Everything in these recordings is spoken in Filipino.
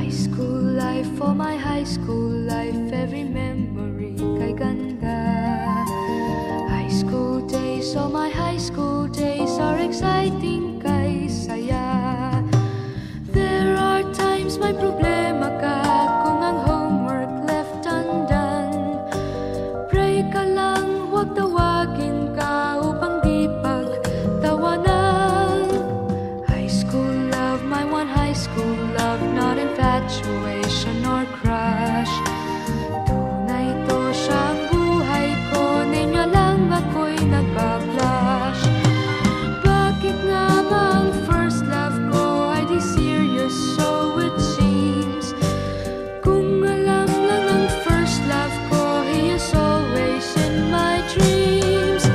High school life, for my high school life, every memory kay ganda. High school days, oh my high school days are exciting kay saya. There are times may problema ka kung ang homework left undone. Pray ka lang, huwag tawagin ka upang di pagtawanan. High school love, my one high school love, not infatuation or crush. Tunay to siyang buhay ko, niya lang ako'y nagbablush. Bakit nga ba ang first love ko ay di serious, so it seems? Kung alam lang ang first love ko, he is always in my dreams.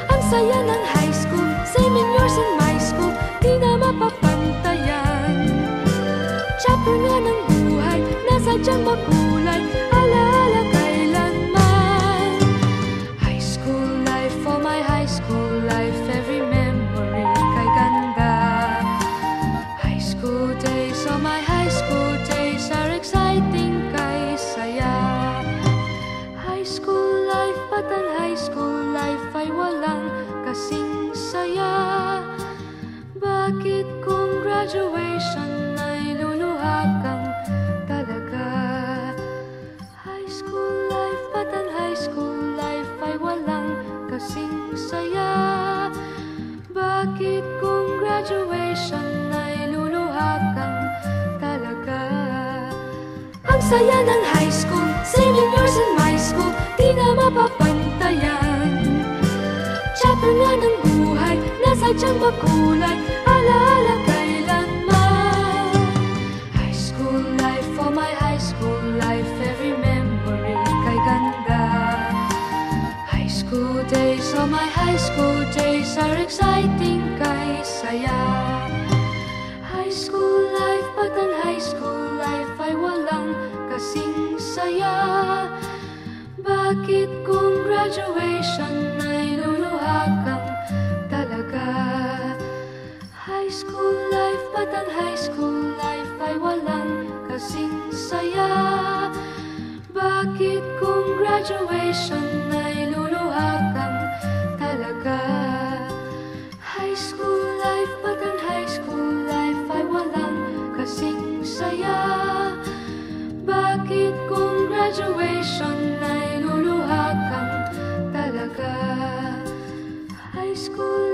Ang saya ng high school, same in yours in my school, di na mapapantayan. Chapter nga ng buhay, nasadyang makulay, alaala kailanman. High school life, for my high school life, every memory kay ganda. High school days, oh my high school days are exciting kay saya. High school life, at ang high school life ay walang kasing saya. Bakit kung graduation ay luluha kang talaga? High school life, at ang high school life ay walang kasing saya. Bakit kung graduation ay luluha kang talaga? Ang saya ng high school, same in yours in my school, di na mapapantayan. Chapter nga ng buhay, nasadyang makulay, alaala kailanman. High school life, for my high school life, every memory kay ganda. High school days, oh my high school days are exciting kay saya. High school life, at ang high school life ay walang kasing saya. Bakit kung graduation ay luluha kang talaga? High school life, at ang high school life ay walang kasing saya. Bakit kung graduation ay luluha kang talaga? High school life, at ang high school life ay walang kasing saya. Bakit kung graduation ay luluha kang talaga? High school